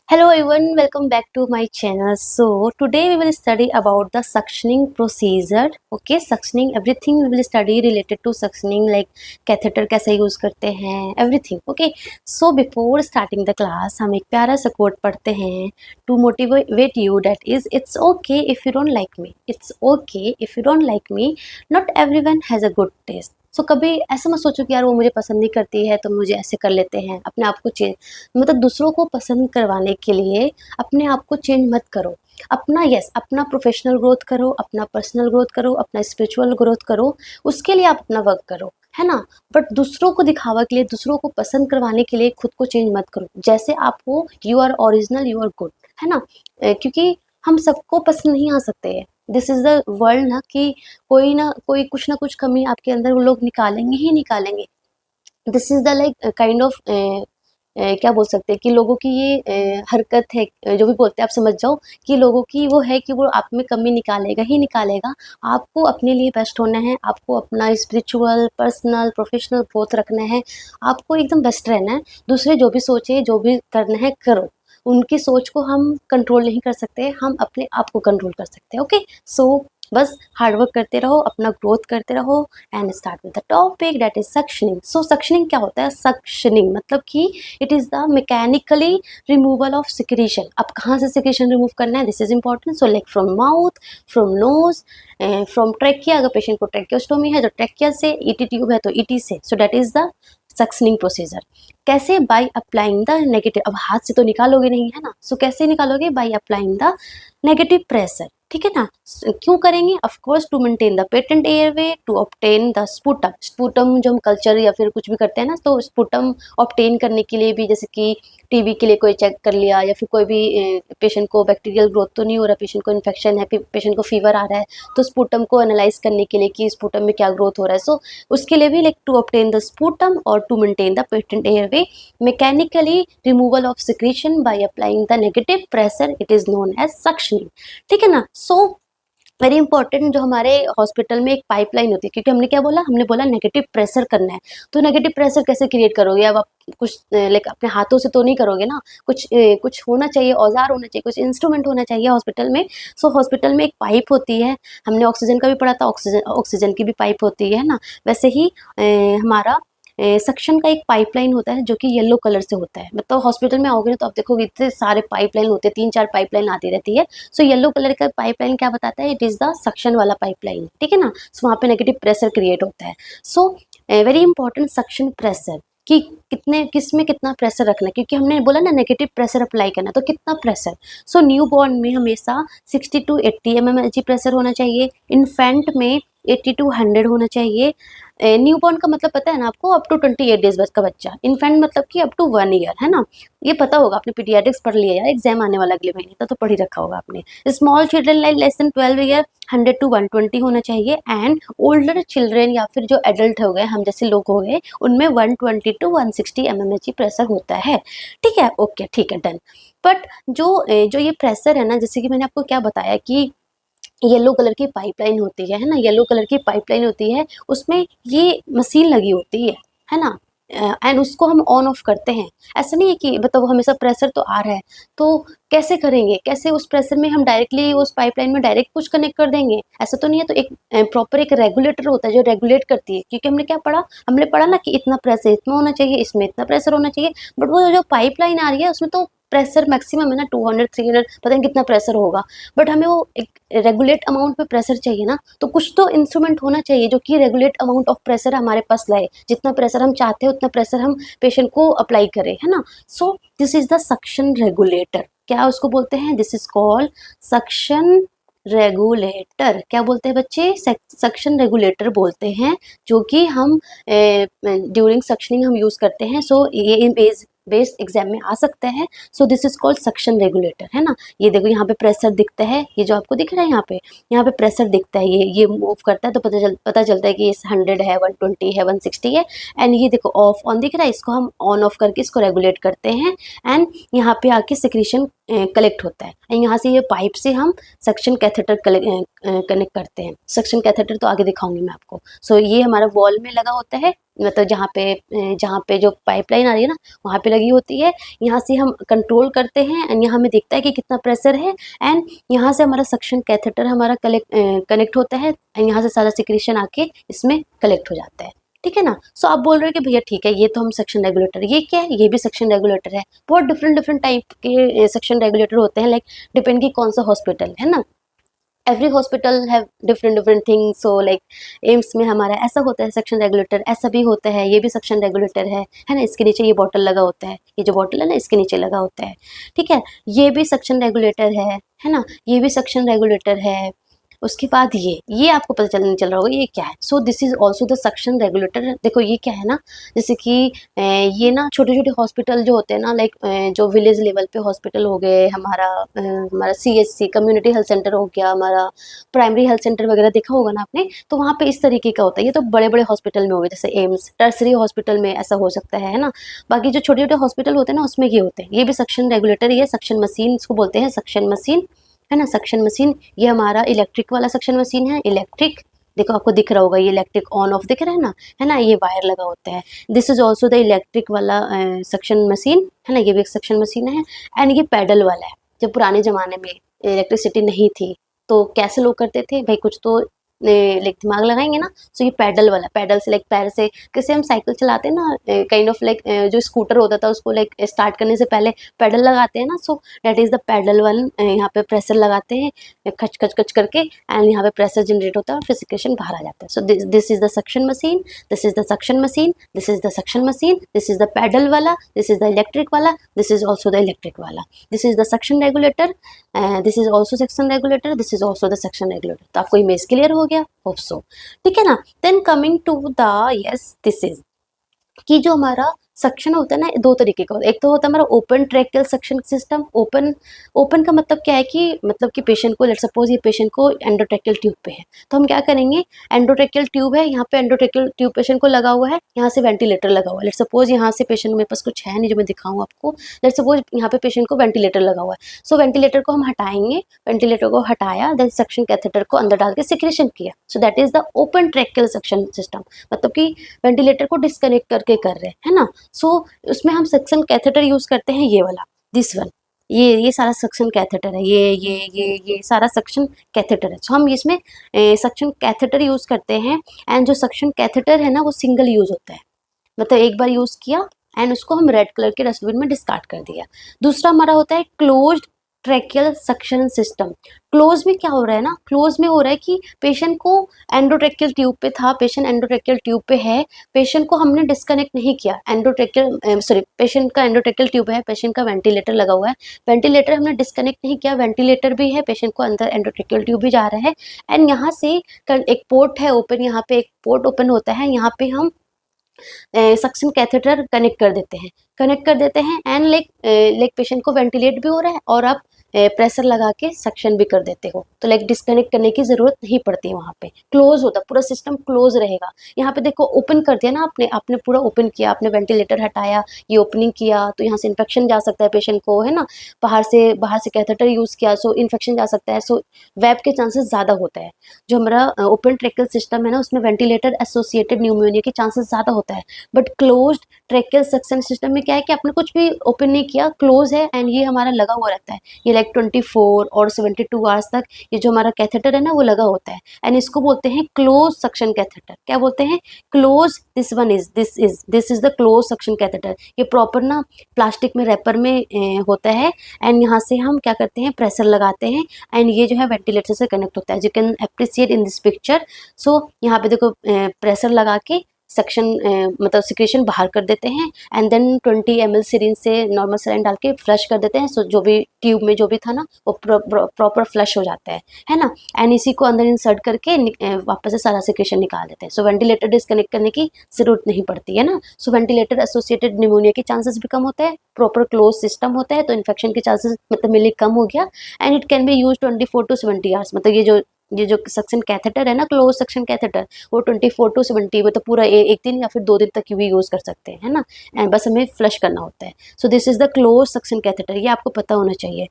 Hello everyone, welcome back to my channel. So today we will study about the suctioning procedure. Okay, suctioning, everything we will study related to suctioning, like catheter कैसे use करते हैं, everything. Okay, so before starting the class हम एक प्यारा सा quote पढ़ते हैं to motivate you, that is, it's okay if you don't like me. It's okay if you don't like me. Not everyone has a good taste. So कभी ऐसा मत सोचो कि यार वो मुझे पसंद नहीं करती है तो मुझे ऐसे कर लेते हैं. अपने आप को चेंज, मतलब दूसरों को पसंद करवाने के लिए अपने आप को चेंज मत करो. अपना प्रोफेशनल ग्रोथ करो, अपना पर्सनल ग्रोथ करो, अपना स्पिरिचुअल ग्रोथ करो, उसके लिए आप अपना वर्क करो, है ना. बट दूसरों को दिखावा के लिए, दूसरों को पसंद करवाने के लिए खुद को चेंज मत करो. जैसे आप हो, you are original, you are good, है ना. क्योंकि हम सबको पसंद नहीं आ सकते हैं. दिस इज द वर्ल्ड ना, कि कोई ना कोई कुछ ना कुछ कमी आपके अंदर वो लोग निकालेंगे ही निकालेंगे. This is the like kind of क्या बोल सकते हैं कि लोगों की ये हरकत है, जो भी बोलते हैं आप समझ जाओ, कि लोगों की वो है कि वो आप में कमी निकालेगा ही निकालेगा. आपको अपने लिए बेस्ट होना है, आपको अपना स्पिरिचुअल, पर्सनल, प्रोफेशनल ग्रोथ रखना है, आपको एकदम बेस्ट रहना है. दूसरे जो भी सोचे, जो भी करना है करो. उनकी सोच को हम कंट्रोल नहीं कर सकते, हम अपने आप को कंट्रोल कर सकते हैं. ओके, सो बस हार्ड वर्क करते रहो, अपना ग्रोथ करते रहो. And start with the topic, that is suctioning. So suctioning क्या होता है? सक्शनिंग मतलब कि it is the mechanically removal of secretion. अब कहाँ से सिक्रीशन रिमूव करना है, this is important. So like from mouth, from knows, from trachea. अगर पेशेंट को ट्रेकियोस्टोमी है तो ट्रेकिया से, ईटी ट्यूब है तो ईटी से. So that is the suctioning procedure. कैसे? By applying the negative. अब हाथ से तो निकालोगे नहीं, है ना. सो कैसे निकालोगे? By applying the negative pressure. ठीक है ना. क्यों करेंगे? Of course to maintain the patent airway, to obtain the sputum. Sputum जो हम कल्चर या फिर कुछ भी करते हैं ना, तो स्पूटम ऑब्टेन करने के लिए भी, जैसे कि टीबी के लिए कोई चेक कर लिया, या फिर कोई भी पेशेंट को बैक्टीरियल ग्रोथ तो नहीं हो रहा, पेशेंट को इन्फेक्शन है, पेशेंट को फीवर आ रहा है, तो स्पूटम को एनालाइज करने के लिए कि स्पूटम में क्या ग्रोथ हो रहा है. सो उसके लिए भी like to obtain the sputum और to maintain the patent airway, mechanically removal of secretion by applying the negative pressure, it is known as suctioning. ठीक है ना. सो वेरी इंपॉर्टेंट, जो हमारे हॉस्पिटल में एक पाइपलाइन होती है, क्योंकि हमने क्या बोला, हमने बोला नेगेटिव प्रेशर करना है. तो नेगेटिव प्रेशर कैसे क्रिएट करोगे? अब आप कुछ लाइक अपने हाथों से तो नहीं करोगे ना, कुछ होना चाहिए, औजार होना चाहिए, कुछ इंस्ट्रूमेंट होना चाहिए हॉस्पिटल में. सो हॉस्पिटल में एक पाइप होती है, हमने ऑक्सीजन का भी पढ़ा था, ऑक्सीजन की भी पाइप होती है ना. वैसे ही हमारा सक्शन का एक पाइपलाइन होता है जो कि येलो कलर से होता है. मतलब हॉस्पिटल में आओगे ना तो आप देखोगे इतने सारे पाइपलाइन होते हैं, 3-4 पाइपलाइन आती रहती है. सो येलो कलर का पाइपलाइन क्या बताता है? इट इज द सक्शन वाला पाइपलाइन. ठीक है ना. सो वहाँ पे नेगेटिव प्रेशर क्रिएट होता है. So very important, suction pressure, कि किस में कितना प्रेशर रखना है, क्योंकि हमने बोला ना नेगेटिव प्रेशर अप्लाई करना, तो कितना प्रेशर. सो न्यू बॉर्न में हमेशा 60 to 80 mmHg प्रेशर होना चाहिए. इन्फेंट में 80 to 100 होना चाहिए. न्यू बॉर्न का मतलब पता है ना आपको, अप टू 28 डेज का बच्चा. इन्फेंट मतलब कि अप टू 1 ईयर, है ना. ये पता होगा, आपने पीडियाट्रिक्स पढ़ लिया यार, एग्जाम आने वाला अगले महीने का, तो पढ़ ही रखा होगा आपने. Small children like less than 12 year 100 to 120 होना चाहिए. एंड ओल्डर चिल्ड्रन या फिर जो एडल्ट हो गए, हम जैसे लोग हो गए, उनमें 120 to 160 mmHg प्रेशर होता है. ठीक है, ओके, ठीक है, डन. बट जो ये प्रेशर है ना, जैसे कि मैंने आपको क्या बताया कि येलो कलर की पाइपलाइन होती है ना, येलो कलर की पाइपलाइन होती है, उसमें ये मशीन लगी होती है ना. एंड उसको हम ऑन ऑफ करते हैं. ऐसा नहीं है कि मतलब हमेशा प्रेशर तो आ रहा है, तो कैसे करेंगे? कैसे उस प्रेशर में हम डायरेक्टली उस पाइपलाइन में डायरेक्ट कुछ कनेक्ट कर देंगे? ऐसा तो नहीं है. तो एक प्रॉपर एक रेगुलेटर होता है जो रेगुलेट करती है, क्योंकि हमने क्या पढ़ा, हमने पढ़ा ना कि इतना प्रेशर इतना होना चाहिए, इसमें इतना प्रेशर होना चाहिए. बट वो जो पाइपलाइन आ रही है उसमें तो प्रेशर मैक्सिमम है ना 200-300, पता नहीं कितना प्रेशर होगा. बट हमें वो एक रेगुलेट अमाउंट पे प्रेशर चाहिए ना, तो कुछ तो इंस्ट्रूमेंट होना चाहिए जो कि रेगुलेट अमाउंट ऑफ प्रेशर हमारे पास लाए. जितना प्रेशर हम चाहते हैं उतना प्रेशर हम पेशेंट को अप्लाई करें, है ना. सो this is the suction regulator. क्या उसको बोलते हैं? This is called suction regulator. क्या बोलते हैं बच्चे? सक्शन रेगुलेटर बोलते हैं, जो कि हम ड्यूरिंग सक्शनिंग हम यूज करते हैं. सो ये बेस्ड एग्जाम में आ सकते हैं. सो this is called suction regulator, है ना. ये देखो यहाँ पे प्रेशर दिखता है, ये जो आपको दिख रहा है यहाँ पे प्रेशर दिखता है, ये मूव करता है तो पता चलता है कि ये 100 है, 120 है, 160 है. एंड ये देखो ऑफ ऑन दिख रहा है, इसको हम ऑन ऑफ करके इसको रेगुलेट करते हैं. एंड यहाँ पे आके सिक्रीशन कलेक्ट होता है. यहाँ से ये पाइप से हम सक्शन कैथेटर कनेक्ट करते हैं. सक्शन कैथेटर तो आगे दिखाऊंगी मैं आपको. सो ये हमारा वॉल में लगा होता है, मतलब जहाँ पे जो पाइपलाइन आ रही है ना वहाँ पे लगी होती है। यहाँ से हम कंट्रोल करते हैं एंड यहाँ हमें दिखता है कि कितना प्रेशर है एंड यहाँ से हमारा सक्शन कैथेटर हमारा कनेक्ट होता है एंड यहाँ से सारा सिक्रीशन आके इसमें कलेक्ट हो जाता है। ठीक है ना। सो आप बोल रहे हो कि भैया ठीक है, ये तो हम सक्शन रेगुलेटर, ये क्या है, ये भी सक्शन रेगुलेटर है। बहुत डिफरेंट डिफरेंट टाइप के सक्शन रेगुलेटर होते हैं, लाइक डिपेंड की कौन सा हॉस्पिटल है ना। Every hospital have different different things. So like AIIMS में हमारा ऐसा होता है सक्शन रेगुलेटर, ऐसा भी होता है, ये भी सक्शन रेगुलेटर है ना। इसके नीचे ये बॉटल लगा होता है, ये जो बॉटल है ना इसके नीचे लगा होता है। ठीक है, ये भी सक्शन रेगुलेटर है ना, ये भी सक्शन रेगुलेटर है। उसके बाद ये आपको पता चल रहा होगा ये क्या है। So this is also the suction regulator. देखो ये क्या है ना, जैसे कि ये ना छोटे छोटे हॉस्पिटल जो होते हैं ना, लाइक जो विलेज लेवल पे हॉस्पिटल हो गए, हमारा CHC कम्युनिटी हेल्थ सेंटर हो गया, हमारा प्राइमरी हेल्थ सेंटर वगैरह देखा होगा ना आपने, तो वहाँ पे इस तरीके का होता है। ये तो बड़े बड़े हॉस्पिटल में हो गए, जैसे एम्स, टर्सरी हॉस्पिटल में ऐसा हो सकता है ना। बाकी जो छोटे छोटे हॉस्पिटल होते हैं ना उसमें ये होते हैं। ये भी सक्शन रेगुलेटर, ये सक्शन मशीन इसको बोलते हैं, सक्शन मशीन है ना। सक्शन मशीन ये हमारा इलेक्ट्रिक वाला सक्शन मशीन है। इलेक्ट्रिक, देखो आपको दिख रहा होगा ये इलेक्ट्रिक ऑन ऑफ दिख रहा है ना, ये वायर लगा होता है। This is also the electric वाला सक्शन मशीन है ना, ये भी एक सक्शन मशीन है। एंड ये पैडल वाला है। जब पुराने ज़माने में इलेक्ट्रिसिटी नहीं थी तो कैसे लोग करते थे भाई, कुछ तो लाइक दिमाग लगाएंगे ना। सो ये पैडल वाला, पैडल से लाइक पैर से, कैसे हम साइकिल चलाते हैं ना, काइंड ऑफ लाइक जो स्कूटर होता था उसको लाइक स्टार्ट करने से पहले पैडल लगाते हैं ना। So that is the paddle one. यहाँ पे प्रेशर लगाते हैं खच खच खच करके एंड यहाँ पे प्रेशर जनरेट होता है और फिर सिक्रेशन बाहर आ जाता है। So this is the suction machine, this is the suction machine, this is the suction machine, this is the paddle वाला, दिस इज द इलेक्ट्रिक वाला, this is also the electric वाला, this is the suction regulator, this is also suction regulator, this is also the suction regulator. तो आपको image clear हो गया, hope so. ठीक है ना। Then coming to the yes, this is कि जो हमारा सक्शन होता है ना दो तरीके का होता है। एक तो होता है हमारा open tracheal suction system. Open का मतलब क्या है कि मतलब कि पेशेंट को, लेट सपोज ये पेशेंट को एंडोट्रैकियल ट्यूब पे है, तो हम क्या करेंगे, एंडोट्रैकियल ट्यूब है, यहाँ पे एंडोट्रैकियल ट्यूब पेशेंट को लगा हुआ है, यहाँ से वेंटिलेटर लगा हुआ है। लेट सपोज यहाँ से पेशेंट, मेरे पास कुछ है नहीं जो मैं दिखाऊँ आपको, लेट सपोज यहाँ पे पेशेंट को वेंटिलेटर लगा हुआ है। सो वेंटिलेटर को हम हटाएंगे, वेंटिलेटर को हटाया, देन सक्शन कैथेटर को अंदर डाल के सिक्रेशन किया। सो that is the open tracheal suction system, मतलब कि वेंटिलेटर को डिस्कनेक्ट करके कर रहे हैं ना। सो उसमें हम सक्शन कैथेटर यूज करते हैं, ये वाला, दिस वन, ये सारा सक्शन कैथेटर है, ये सारा सक्शन कैथेटर है। सो हम इसमें सक्शन कैथेटर यूज करते हैं। एंड जो सक्शन कैथेटर है ना वो सिंगल यूज होता है, मतलब एक बार यूज किया एंड उसको हम रेड कलर के डस्टबिन में डिस्कार्ड कर दिया। दूसरा हमारा होता है closed tracheal suction system. Close में क्या हो रहा है ना, क्लोज में हो रहा है कि पेशेंट को एंडोट्रैकियल ट्यूब पे था, पेशेंट एंडोट्रैकियल ट्यूब पे है, पेशेंट को हमने डिस्कनेक्ट नहीं किया, एंडोट्रैकियल सॉरी पेशेंट का एंडोट्रैकियल ट्यूब है, पेशेंट का वेंटिलेटर लगा हुआ है, वेंटिलेटर हमने डिस्कनेक्ट नहीं किया, वेंटिलेटर भी है, पेशेंट को अंदर एंडोट्रैकियल ट्यूब भी जा रहा है एंड यहाँ से एक पोर्ट है ओपन, यहाँ पे एक पोर्ट ओपन होता है, यहाँ पे हम सक्शन कैथेटर कनेक्ट कर देते हैं एंड लाइक पेशेंट को वेंटिलेट भी हो रहा है और आप प्रेशर लगा के सक्शन भी कर देते हो, तो लाइक डिस्कनेक्ट करने की जरूरत नहीं पड़ती है। वहाँ पे क्लोज होता, पूरा सिस्टम क्लोज रहेगा। यहाँ पे देखो ओपन कर दिया ना आपने पूरा ओपन किया, आपने वेंटिलेटर हटाया, ये ओपनिंग किया, तो यहाँ से इन्फेक्शन जा सकता है पेशेंट को, है ना। बाहर से कैथेटर यूज किया, सो इन्फेक्शन जा सकता है, सो वेब के चांसेस ज्यादा होता है। जो हमारा ओपन ट्रैकियल सिस्टम है ना उसमें वेंटिलेटर एसोसिएटेड न्यूमोनिया के चांसेस ज्यादा होता है। But closed tracheal suction system में क्या है कि आपने कुछ भी ओपन नहीं किया, क्लोज है एंड ये हमारा लगा हुआ रहता है, ये लाइक 24 और 72 आवर्स तक ये जो हमारा कैथेटर है ना वो लगा होता है एंड इसको बोलते हैं क्लोज सक्शन कैथेटर। क्या बोलते हैं, close, this is the close suction catheter. ये प्रॉपर ना प्लास्टिक में रैपर में होता है एंड यहाँ से हम क्या करते हैं, प्रेशर लगाते हैं एंड ये जो है वेंटिलेटर से कनेक्ट होता है। You can appreciate in this picture. So यहाँ पे देखो प्रेशर लगा के सक्शन मतलब सिक्रेशन बाहर कर देते हैं एंड देन 20 ml सिरिंज से नॉर्मल सलाइन डाल के फ्लश कर देते हैं। सो जो भी ट्यूब में जो भी था ना वो प्रॉपर फ्लश हो जाता है ना। एंड इसी को अंदर इंसर्ट करके वापस से सारा सिक्रेशन निकाल देते हैं। सो वेंटिलेटर डिस्कनेक्ट करने की जरूरत नहीं पड़ती है ना। सो वेंटिलेटर एसोसिएटेड निमोनिया के चांसेस भी कम होते हैं, प्रॉपर क्लोज सिस्टम होता है तो इन्फेक्शन के चांसेस मतलब मिली कम हो गया and it can be use 24 to 70 hours. मतलब ये जो सक्शन कैथेटर है ना, क्लोज सक्शन कैथेटर, वो 24 to 70 मतलब पूरा एक दिन या फिर 2 दिन तक भी यूज कर सकते हैं, है ना। एंड बस हमें फ्लश करना होता है। So this is the close suction catheter, ये आपको पता होना चाहिए।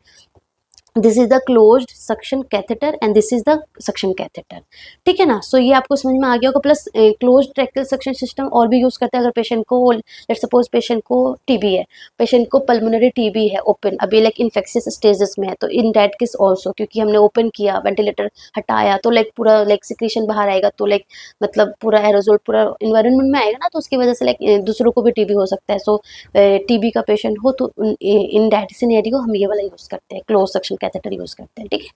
This is the closed suction catheter and this is the suction catheter, ठीक है ना। सो ये आपको समझ में आ गया होगा। प्लस क्लोज्ड ट्रैक्टल सक्शन सिस्टम और भी यूज करते हैं अगर पेशेंट को, लेट्स सपोज पेशेंट को टीबी है, पेशेंट को पल्मोनरी टीबी है ओपन, अभी लाइक इन्फेक्शियस स्टेजेस में है, तो इन दैट केस ऑल्सो, क्योंकि हमने ओपन किया, वेंटिलेटर हटाया, तो लाइक पूरा लाइक सिक्रीशन बाहर आएगा, तो लाइक मतलब पूरा एरोजोल पूरा इन्वायरमेंट में आएगा ना, तो उसकी वजह से लाइक दूसरों को भी टीबी हो सकता है। सो टीबी का पेशेंट हो तो इन दैट सिनेरियो हम ये वाला यूज करते हैं, क्लोज सक्शन कैथेटर यूज करते हैं, ठीक है।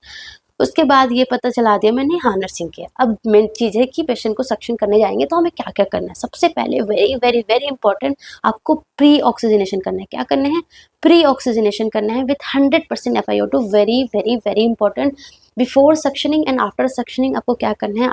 उसके बाद ये पता चला दिया मैंने, हाँ नर्सिंग किया। अब मेन चीज़ है कि पेशेंट को सक्शन करने जाएंगे तो हमें क्या क्या करना है। सबसे पहले वेरी वेरी वेरी इंपॉर्टेंट, आपको प्री ऑक्सीजनेशन करना है। क्या करना है? प्री ऑक्सीजनेशन करना है with 100% FiO2। Very very very important. Before suctioning and after suctioning आपको क्या करना है?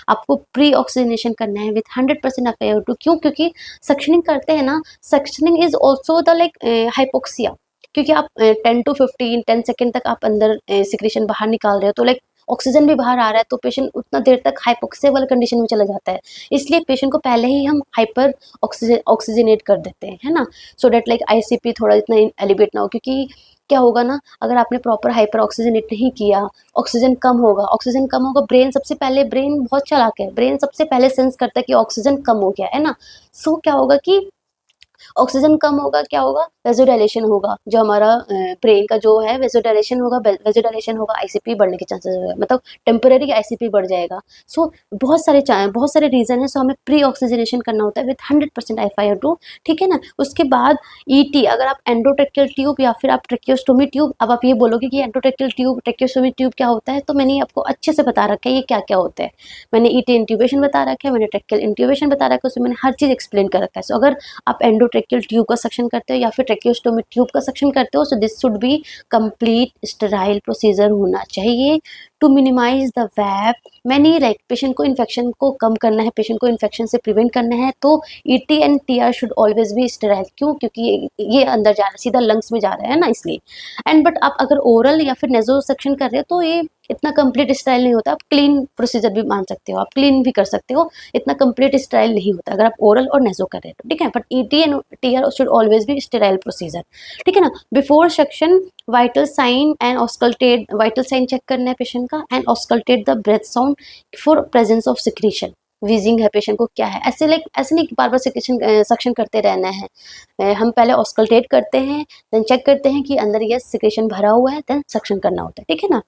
आपको प्री ऑक्सीजनेशन करना है विथ 100% FiO2। क्यों? क्योंकि सक्शनिंग करते हैं ना, suctioning is also the like hypoxia, क्योंकि आप 10 to 15 10 सेकेंड तक आप अंदर सिक्रीशन बाहर निकाल रहे हो, तो लाइक ऑक्सीजन भी बाहर आ रहा है, तो पेशेंट उतना देर तक हाइपोक्सिया वाले कंडीशन में चला जाता है। इसलिए पेशेंट को पहले ही हम हाइपर ऑक्सीजनेट कर देते हैं, है ना, सो डेट लाइक ICP थोड़ा इतना एलिवेट ना हो। क्योंकि क्या होगा ना, अगर आपने प्रॉपर हाइपर ऑक्सीजनेट नहीं किया, ऑक्सीजन कम होगा, ऑक्सीजन कम होगा, ब्रेन सबसे पहले, ब्रेन बहुत चालाक है, ब्रेन सबसे पहले सेंस करता है कि ऑक्सीजन कम हो गया है ना। सो क्या होगा कि ऑक्सीजन कम होगा, क्या होगा? वेजोडाइलेशन होगा, जो हमारा ब्रेन का जो है वेजोडाइलेशन होगा, वेजोडाइलेशन होगा, ICP बढ़ने के चांसेस होगा, मतलब टेम्पररी ICP बढ़ जाएगा। सो बहुत सारे रीजन है। सो हमें प्री ऑक्सीजनेशन करना होता है विथ 100% FiO2, ठीक है ना। उसके बाद ET, अगर आप एंडोट्रेकियल ट्यूब या फिर आप ट्रेकियोस्टोमी ट्यूब, अब आप ये बोलोगे कि एंडोट्रेकियल ट्यूब ट्रेकियोस्टोमी ट्यूब क्या होता है, तो मैंने आपको अच्छे से बता रखा है ये क्या क्या होता है। मैंने ET इंट्यूबेशन बता रखा है, मैंने ट्रेकियल इंट्यूबेशन बता रखा है, उसमें मैंने हर चीज़ एक्सप्लेन कर रखा है। सो अगर आप एंडोट्रेकियल ट्यूब का सक्शन करते हो या फिर ट्रेकियोस्टोमी ट्यूब का सक्शन करते हो, so this should be complete sterile procedure होना चाहिए टू मिनिमाइज द वैप। मैंने लाइक पेशेंट को इन्फेक्शन को कम करना है, पेशेंट को इन्फेक्शन से प्रिवेंट करना है, तो ET and TR should always be sterile. क्यों? क्योंकि ये अंदर जा रहा है, सीधा लंग्स में जा रहा है ना, इसलिए। एंड बट आप अगर ओरल या फिर नेजो सक्शन कर रहे हो तो ये इतना कंप्लीट स्टाइल नहीं होता। आप क्लीन प्रोसीजर भी मान सकते हो, आप क्लीन भी कर सकते हो, इतना कंप्लीट स्टाइल नहीं होता अगर आप ओरल और नेजो कर रहे हो, ठीक है। But ET and TR should always be sterile procedure, ठीक है ना। Before section vital sign and auscultate, vital sign check करना है पेशेंट का, and auscultate the breath sound for presence of secretion. Wheezing है पेशेंट को, क्या है, ऐसे लाइक ऐसे नहीं बार बार सिक्रीशन सक्शन करते रहना है। हम पहले ऑस्कल्टेट करते हैं, देन चेक करते हैं कि अंदर ये सिक्रेशन भरा हुआ है, देन सक्शन करना होता है, ठीक है ना।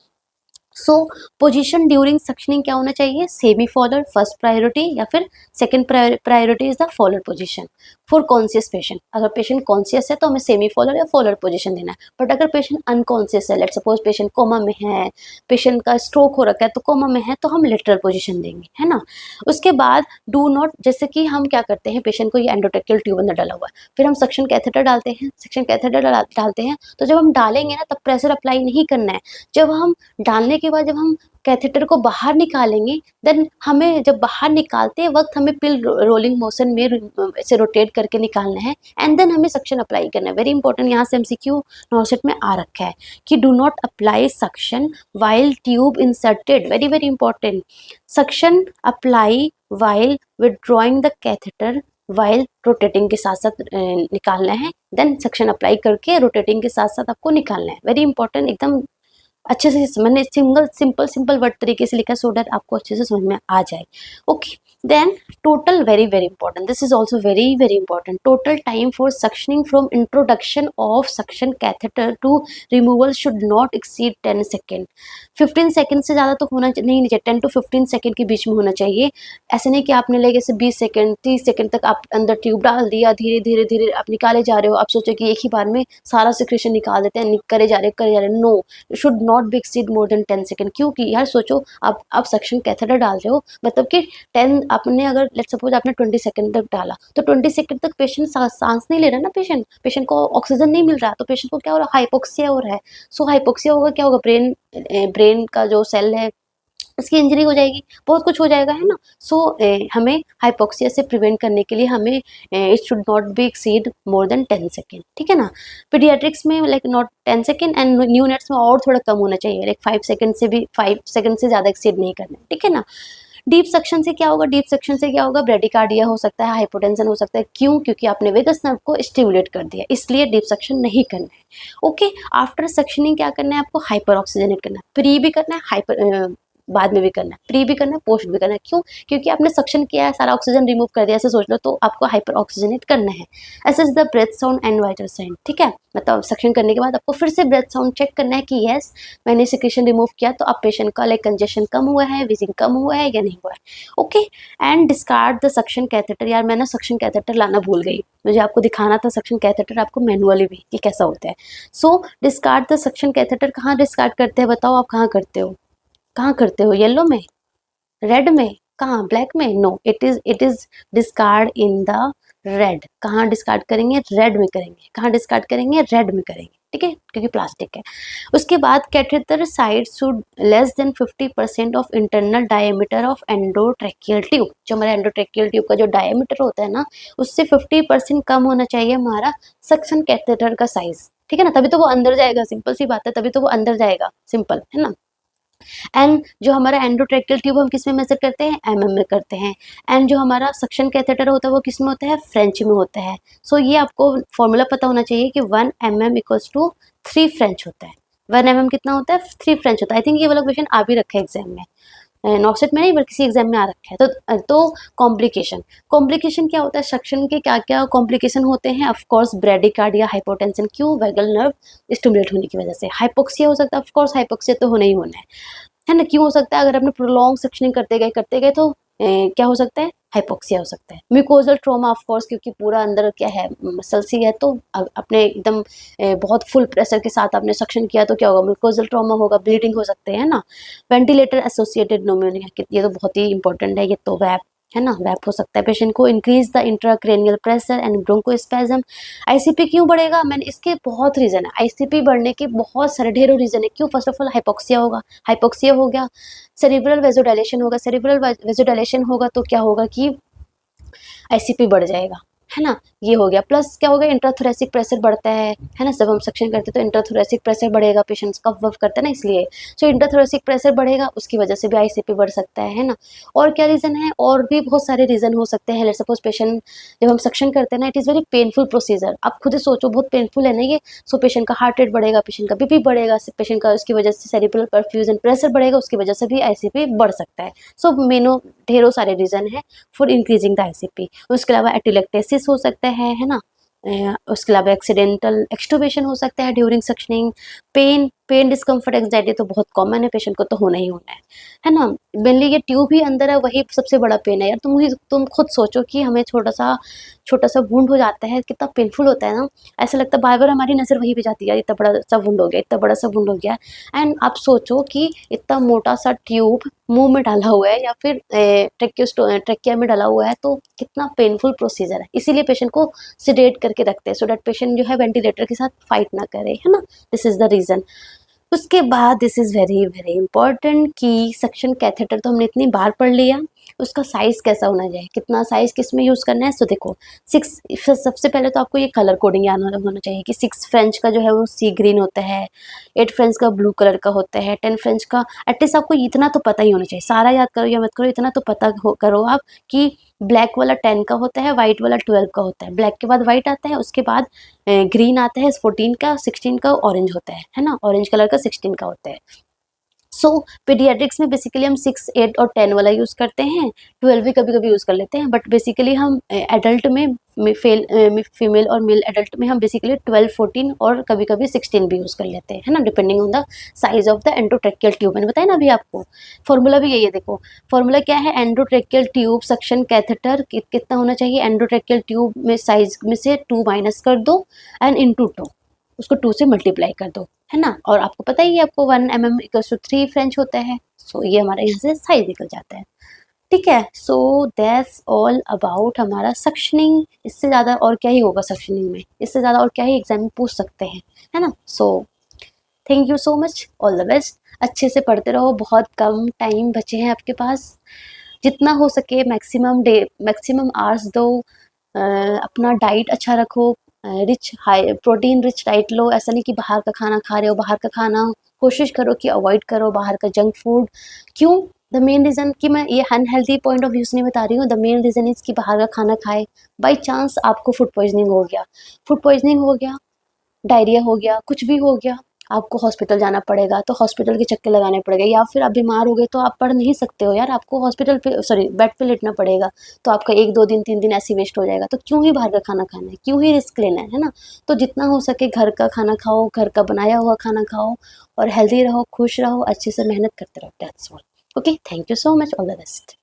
सो पोजीशन ड्यूरिंग सक्शनिंग क्या होना चाहिए? सेमी फॉलोड फर्स्ट प्रायोरिटी, या फिर second priority is the followed position for conscious patient. अगर पेशेंट कॉन्शियस है तो हमें सेमी फॉलोड या फॉलोड पोजीशन देना है। बट अगर पेशेंट अनकॉन्शियस है, लेट सपोज पेशेंट कोमा में है, पेशेंट का स्ट्रोक हो रखा है तो कोमा में है, तो हम लेटरल पोजीशन देंगे, है ना। उसके बाद डू नॉट, जैसे कि हम क्या करते हैं, पेशेंट को ये एंडोट्रेकियल ट्यूब अंदर डाला हुआ है, फिर हम सक्शन कैथेटर डालते हैं, सक्शन कैथेटर डालते हैं, तो जब हम डालेंगे ना तब प्रेशर अप्लाई नहीं करना है। जब हम डालने के बाद जब हम कैथेटर को बाहर निकालेंगे, देन हमें जब बाहर निकालते वक्त हमें पिल रोलिंग मोशन में ऐसे रोटेट करके निकालना है, एंड देन हमें सक्शन अप्लाई करना है। वेरी इंपॉर्टेंट, यहाँ से MCQ नॉर्सेट में आ रखा है कि do not apply suction while tube inserted. Very very important, suction apply while withdrawing the catheter, while rotating के साथ साथ निकालना है, देन सक्शन अप्लाई करके रोटेटिंग के साथ साथ आपको निकालना है। वेरी इंपॉर्टेंट, एकदम अच्छे से मैंने सिंपल वर्ड तरीके से लिखा, सो दैट आपको अच्छे से समझ में आ जाए। Okay, then total, very very important, this is also very very important, total time for suctioning from introduction of suction catheter to removal should not exceed 10 second. 15 second से ज़्यादा तो होना नहीं चाहिए, 10 to 15 सेकेंड के बीच में होना चाहिए। ऐसे नहीं कि आपने लेके ऐसे 20 सेकेंड 30 सेकेंड तक आप अंदर ट्यूब डाल दिया, धीरे धीरे धीरे आप निकाले जा रहे हो, आप सोचो कि एक ही बार में सारा सिक्रेशन निकाल देते हैं, करे जा रहे। No, should not be exceed more than 10 second. क्योंकि यार सोचो, आप सक्शन कैथेटर डाल रहे हो, मतलब कि 10 आपने, अगर लेट सपोज आपने 20 सेकेंड तक डाला, तो 20 सेकेंड तक पेशेंट सांस नहीं ले रहा ना, पेशेंट को ऑक्सीजन नहीं मिल रहा, तो पेशेंट को क्या हो रहा है? हाइपोक्सिया हो रहा है। सो हाइपोक्सिया होगा, क्या होगा? ब्रेन का जो सेल है उसकी इंजरी हो जाएगी, बहुत कुछ हो जाएगा, है ना। सो हमें हाइपोक्सिया से प्रिवेंट करने के लिए हमें it should not be exceed more than 10 second, ठीक है ना। पीडियाट्रिक्स में like not 10 second, and neonates में और थोड़ा कम होना चाहिए, लाइक 5 सेकेंड से भी 5 सेकेंड से ज़्यादा एक्सीड नहीं करना है, ठीक है ना। डीप सक्शन से क्या होगा, डीप सक्शन से क्या होगा, ब्रेडिकार्डिया हो सकता है, हाइपोटेंशन हो सकता है। क्यों? क्योंकि आपने वेगस नर्व को स्टिमुलेट कर दिया, इसलिए डीप सक्शन नहीं करना है। ओके, आफ्टर सक्शनिंग क्या करना है आपको, हाइपर ऑक्सीजनेट करना है। प्री भी करना है, हाइपर बाद में भी करना है, प्री भी करना है, पोस्ट भी करना है। क्यों? क्योंकि आपने सक्शन किया है, सारा ऑक्सीजन रिमूव कर दिया, ऐसे सोच लो, तो आपको हाइपर ऑक्सीजनेट करना है। Assess the breath sound and vital sign, ठीक है, मतलब सक्शन करने के बाद आपको फिर से ब्रेथ साउंड चेक करना है कि यस मैंने सिक्रेशन रिमूव किया, तो अब पेशेंट का लाइक कंजेशन कम हुआ है, विजिंग कम हुआ है या नहीं हुआ है। Okay, and discard the suction catheter. यार मैं ना सक्शन कैथेटर लाना भूल गई, मुझे आपको दिखाना था सक्शन कैथेटर आपको मैनुअली भी कि कैसा होता है। सो डिस्कार्ड द सक्शन कैथेटर कहाँ डिस्कार्ड करते हैं, बताओ आप कहाँ करते हो, कहाँ करते हो, येलो में, रेड में, कहाँ, ब्लैक में? No, it is discard in the red. कहाँ डिस्कार्ड करेंगे, रेड में करेंगे। कहाँ डिस्कार्ड करेंगे, रेड में करेंगे, ठीक है, क्योंकि प्लास्टिक है। उसके बाद catheter side should less than 50% of internal diameter of endotracheal tube. जो हमारा एंडोट्रेकियल ट्यूब का जो डायमीटर होता है ना, उससे 50% कम होना चाहिए हमारा सक्शन कैथेटर का साइज, ठीक है ना, तभी तो वो अंदर जाएगा, सिंपल सी बात है, तभी तो वो अंदर जाएगा, सिंपल है ना। एंड जो हमारा एंडोट्रेकियल ट्यूब हम किस में मेजर करते हैं, में करते हैं। एंड जो हमारा सक्शन कैथेटर होता है वो किस में होता है, फ्रेंच में होता है। सो ये आपको फॉर्मूला पता होना चाहिए कि 1 इक्वल्स टू 3 फ्रेंच होता है। 1 कितना होता है, 3 फ्रेंच होता है। आई थिंक ये वाला क्वेश्चन आ भी रखा है एग्जाम में, नॉक्सेट में नहीं बल्कि किसी एग्जाम में आ रखा है। तो कॉम्प्लिकेशन क्या होता है, सक्शन के क्या क्या कॉम्प्लिकेशन होते हैं, ऑफ कोर्स ब्रेडिकार्डिया, हाइपोटेंशन। क्यों? वैगल नर्व स्टिमुलेट होने की वजह से। हाइपोक्सिया हो सकता है, ऑफ कोर्स हाइपोक्सिया तो होना ही होना है ना। क्यों हो सकता है, अगर आपने प्रोलॉन्ग सक्शनिंग करते गए तो क्या हो सकता है, हाइपोक्सिया हो सकता है। म्यूकोजल ट्रॉमा ऑफ कोर्स, क्योंकि पूरा अंदर क्या है, मसल्स ही है, तो अपने एकदम बहुत फुल प्रेशर के साथ आपने सक्शन किया तो क्या होगा, म्यूकोजल ट्रॉमा होगा, ब्लीडिंग हो सकते हैं ना। वेंटिलेटर एसोसिएटेड न्यूमोनिया, ये तो बहुत ही इंपॉर्टेंट है, ये तो वैप है ना, वैप हो सकता है पेशेंट को। Increase the intracranial pressure and bronchospasm. ICP क्यों बढ़ेगा, मैंने इसके बहुत रीजन है, आईसीपी बढ़ने के बहुत सारे ढेरों रीजन है। क्यों? फर्स्ट ऑफ ऑल हाइपोक्सिया होगा, हाइपोक्सिया हो गया, सेरिब्रल वेजोडाइलेशन होगा, सेरिब्रल वेजोडाइलेशन होगा तो क्या होगा कि आईसीपी बढ़ जाएगा, है ना, ये हो गया। प्लस क्या होगा, इंट्राथोरेसिक प्रेशर बढ़ता है ना, जब हम सक्शन करते हैं तो इंट्राथोरेसिक प्रेशर बढ़ेगा, पेशेंट्स कफ वफ करते हैं ना, इसलिए। सो इंट्राथोरेसिक प्रेशर बढ़ेगा, उसकी वजह से भी आईसीपी बढ़ सकता है ना। और क्या रीजन है, और भी बहुत सारे रीजन हो सकते हैं। लेट्स सपोज पेशेंट, जब हम सक्शन करते हैं ना, it is very painful procedure, आप खुद ही सोचो, बहुत पेनफुल है ना ये। सो पेशेंट का हार्ट रेट बढ़ेगा, पेशेंट का बीपी बढ़ेगा, पेशेंट का उसकी वजह से सेरिब्रल परफ्यूजन प्रेशर बढ़ेगा, उसकी वजह से भी आईसीपी बढ़ सकता है। सो मेनो ढेरों सारे रीजन है फॉर इंक्रीजिंग द आईसीपी। उसके अलावा एटिलेक्टेसिस हो सकता है ना। उसके अलावा एक्सीडेंटल एक्सटुबेशन हो सकता है during suctioning. Pain discomfort anxiety तो बहुत कॉमन है, पेशेंट को तो होना ही होना है ना। मेनली ये ट्यूब ही अंदर है, वही सबसे बड़ा पेन है यार। तुम खुद सोचो कि हमें छोटा सा वुंड हो जाता है, कितना पेनफुल होता है ना। ऐसा लगता है बार बार हमारी नज़र वहीं पे जाती है, इतना बड़ा सा वुंड हो गया, इतना बड़ा सा वुंड हो गया। एंड आप सोचो कि इतना मोटा सा ट्यूब मुंह में डाला हुआ है या फिर ट्रेकिया में डाला हुआ है, तो कितना पेनफुल प्रोसीजर है। इसीलिए पेशेंट को सिडेट करके रखते हैं, सो दैट पेशेंट जो है वेंटिलेटर के साथ फाइट ना करे, है ना। This is the reason. उसके बाद this is very very important कि सक्शन कैथेटर तो हमने इतनी बार पढ़ लिया, उसका साइज कैसा होना चाहिए, कितना साइज किस में यूज करना है। सो देखो, 6, सबसे पहले तो आपको ये कलर कोडिंग याद होना चाहिए कि 6 फ्रेंच का जो है वो सी ग्रीन होता है, 8 फ्रेंच का ब्लू कलर का होता है, 10 फ्रेंच का, एटलीस्ट आपको इतना तो पता ही होना चाहिए। सारा याद करो या मत करो, इतना तो पता करो आप कि ब्लैक वाला 10 का होता है, व्हाइट वाला 12 का होता है। ब्लैक के बाद व्हाइट आता है, उसके बाद ग्रीन आता है 14 का, 16 का ऑरेंज होता है ना, ऑरेंज कलर का 16 का होता है। सो पीडियाट्रिक्स में बेसिकली हम 6, 8 और 10 वाला यूज़ करते हैं, 12 भी कभी कभी यूज़ कर लेते हैं, बट बेसिकली हम एडल्ट में फीमेल और मेल एडल्ट में हम बेसिकली 12, 14 और कभी कभी 16 भी यूज़ कर लेते हैं, है ना, depending on the size of the endotracheal tube. मैंने बताया ना अभी आपको, फॉर्मूला भी यही है। देखो फॉर्मूला क्या है, एंडोट्रेकियल ट्यूब सक्शन कैथेटर कितना होना चाहिए, एंडोट्रेकियल ट्यूब में साइज में से 2 माइनस कर दो एंड इंटू 2, उसको 2 से मल्टीप्लाई कर दो, है ना। और आपको पता ही है, आपको 1 इक्वल्स टू 3 फ्रेंच होता है। सो ये हमारा यहाँ से साइज निकल जाता है, ठीक है। सो दैट्स ऑल अबाउट हमारा सक्शनिंग। इससे ज़्यादा और क्या ही होगा सक्शनिंग में, इससे ज़्यादा और क्या ही एग्जाम में पूछ सकते हैं, है ना। So thank you so much, all the best. अच्छे से पढ़ते रहो, बहुत कम टाइम बचे हैं आपके पास, जितना हो सके मैक्सिमम आवर्स दो। अपना डाइट अच्छा रखो, rich high protein rich diet लो। ऐसा नहीं कि बाहर का खाना खा रहे हो, बाहर का खाना कोशिश करो कि अवॉइड करो, बाहर का जंक फूड। क्यों? द मेन रीज़न कि मैं ये अनहेल्दी पॉइंट ऑफ व्यू से नहीं बता रही हूँ, द मेन रीज़न इज़ कि बाहर का खाना खाए, बाई चांस आपको फूड पॉइजनिंग हो गया, डायरिया हो गया, कुछ भी हो गया, आपको हॉस्पिटल जाना पड़ेगा, तो हॉस्पिटल के चक्कर लगाने पड़ेंगे, या फिर आप बीमार हो गए तो आप पढ़ नहीं सकते हो यार, आपको हॉस्पिटल पे बेड पे लेटना पड़ेगा, तो आपका 1 2 दिन 3 दिन ऐसे ही वेस्ट हो जाएगा, तो क्यों ही बाहर का खाना खाना है, क्यों ही रिस्क लेना है ना? तो जितना हो सके घर का खाना खाओ, घर का बनाया हुआ खाना खाओ और हेल्दी रहो, खुश रहो, अच्छे से मेहनत करते रहो, that's all. Okay, thank you so much, all the best.